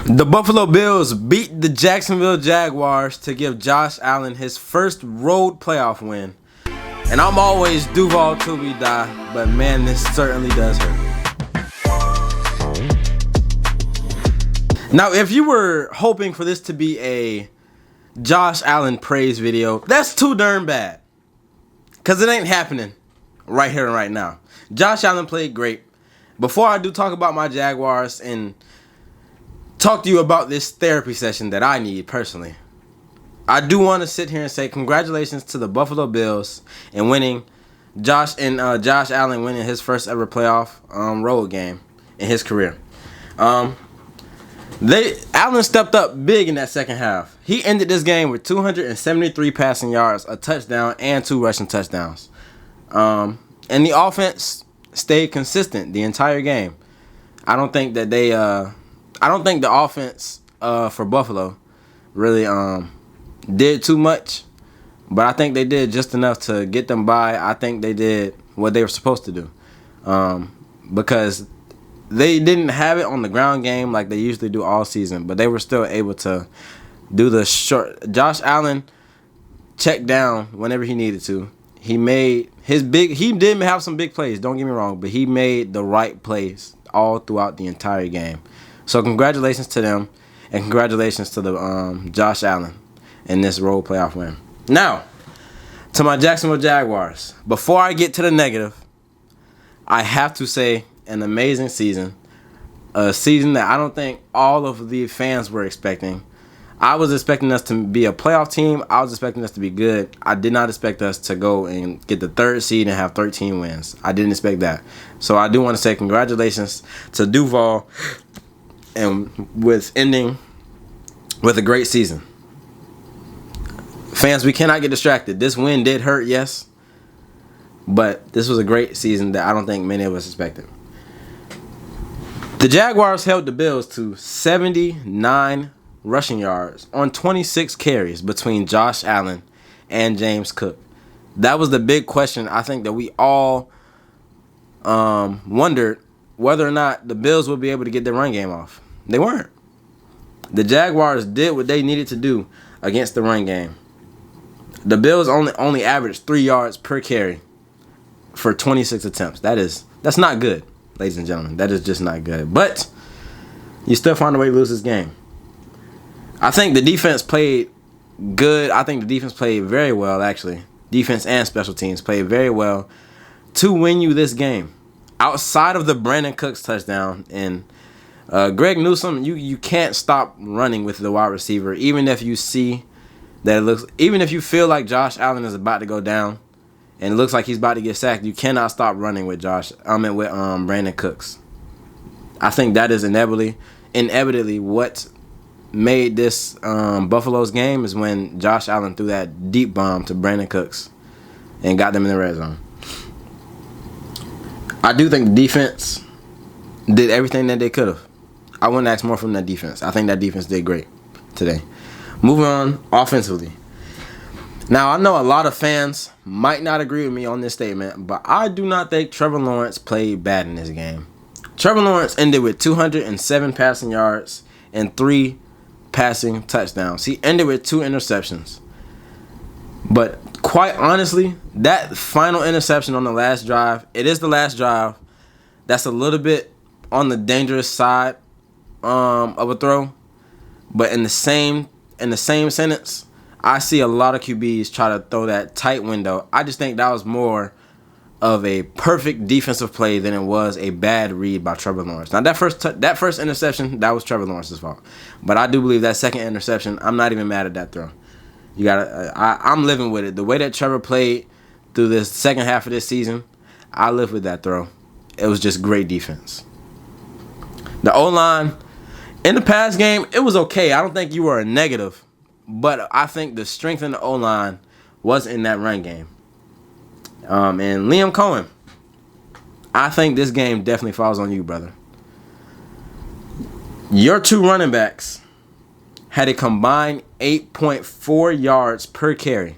The Buffalo Bills beat the Jacksonville Jaguars to give Josh Allen his first road playoff win. And I'm always Duval till we die, but man, this certainly does hurt. Now, if you were hoping for this to be a Josh Allen praise video, that's too darn bad. Because it ain't happening right here and right now. Josh Allen played great. Before I do talk about my Jaguars and talk to you about this therapy session that I need personally, I do want to sit here and say congratulations to the Buffalo Bills and winning Josh Allen winning his first ever playoff road game in his career. Allen stepped up big in that second half. He ended this game with 273 passing yards, a touchdown, and 2 rushing touchdowns. And the offense stayed consistent the entire game. I don't think that I don't think the offense for Buffalo really did too much, but I think they did just enough to get them by. I think they did what they were supposed to do because they didn't have it on the ground game like they usually do all season, but they were still able to do the short. Josh Allen checked down whenever he needed to. He made his he did have some big plays, don't get me wrong, but he made the right plays all throughout the entire game. So congratulations to them, and congratulations to the Josh Allen in this road playoff win. Now, to my Jacksonville Jaguars. Before I get to the negative, I have to say an amazing season. A season that I don't think all of the fans were expecting. I was expecting us to be a playoff team. I was expecting us to be good. I did not expect us to go and get the 3rd seed and have 13 wins. I didn't expect that. So I do want to say congratulations to Duval and with ending with a great season. Fans, we cannot get distracted. This win did hurt, yes, but this was a great season that I don't think many of us expected. The Jaguars held the Bills to 79 rushing yards on 26 carries between Josh Allen and James Cook. That was the big question I think that we all wondered whether or not the Bills would be able to get their run game off. They weren't. The Jaguars did what they needed to do against the run game. The Bills only averaged 3 yards per carry for 26 attempts. That's not good, ladies and gentlemen. That is just not good. But you still find a way to lose this game. I think the defense played good. I think the defense played very well, actually. Defense and special teams played very well to win you this game. Outside of the Brandon Cooks touchdown and Greg Newsome, you can't stop running with the wide receiver, even if you see that even if you feel like Josh Allen is about to go down and it looks like he's about to get sacked, you cannot stop running with Brandon Cooks. I think that is inevitably what made this Buffalo's game is when Josh Allen threw that deep bomb to Brandon Cooks and got them in the red zone. I do think the defense did everything that they could have. I wouldn't ask more from that defense. I think that defense did great today. Moving on offensively. Now, I know a lot of fans might not agree with me on this statement, but I do not think Trevor Lawrence played bad in this game. Trevor Lawrence ended with 207 passing yards and 3 passing touchdowns. He ended with 2 interceptions. But quite honestly, that final interception on the last drive, it is the last drive. That's a little bit on the dangerous side of a throw. But in the same sentence, I see a lot of QBs try to throw that tight window. I just think that was more of a perfect defensive play than it was a bad read by Trevor Lawrence. Now, that first interception, that was Trevor Lawrence's fault. But I do believe that second interception, I'm not even mad at that throw. I'm living with it. The way that Trevor played through this second half of this season, I live with that throw. It was just great defense. The O-line, in the pass game, it was okay. I don't think you were a negative, but I think the strength in the O-line was in that run game. And Liam Cohen, I think this game definitely falls on you, brother. Your 2 running backs had a combined 8.4 yards per carry,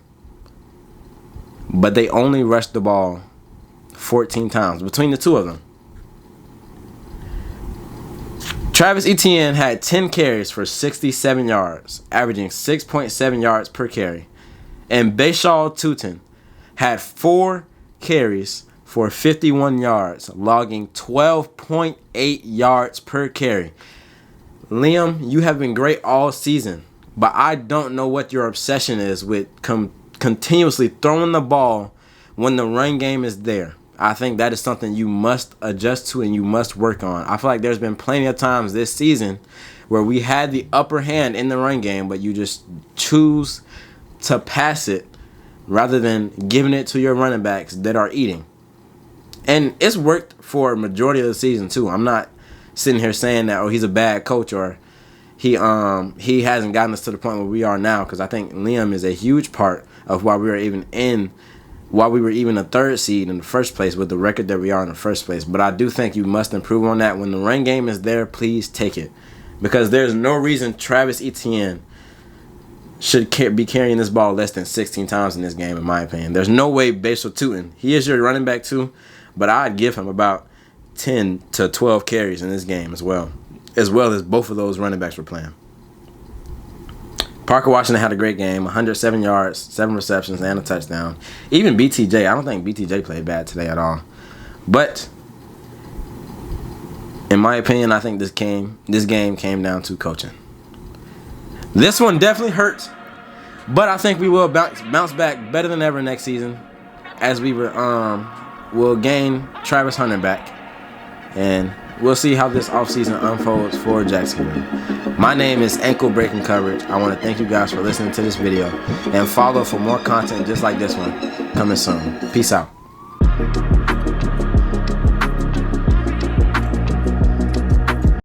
but they only rushed the ball 14 times between the two of them. Travis Etienne had 10 carries for 67 yards, averaging 6.7 yards per carry. And Bashaw Tutin had 4 carries for 51 yards, logging 12.8 yards per carry. Liam, you have been great all season, but I don't know what your obsession is with continuously throwing the ball when the run game is there. I think that is something you must adjust to and you must work on. I feel like there's been plenty of times this season where we had the upper hand in the run game, but you just choose to pass it rather than giving it to your running backs that are eating. And it's worked for a majority of the season too. I'm not sitting here saying that, oh, he's a bad coach or he hasn't gotten us to the point where we are now, because I think Liam is a huge part of why we were even a 3rd seed in the first place with the record that we are in the first place. But I do think you must improve on that. When the run game is there, please take it, because there's no reason Travis Etienne should be carrying this ball less than 16 times in this game, in my opinion. There's no way Bashaw Tutin, he is your running back too, but I'd give him about 10 to 12 carries in this game as well as both of those running backs were playing. Parker Washington had a great game, 107 yards, 7 receptions, and a touchdown. Even BTJ, I don't think BTJ played bad today at all. But in my opinion, I think this game came down to coaching. This one definitely hurts, but I think we will bounce back better than ever next season, as we will gain Travis Hunter back, and we'll see how this offseason unfolds for Jacksonville. My name is Ankle Breaking Coverage. I want to thank you guys for listening to this video, and follow for more content just like this one coming soon. Peace out.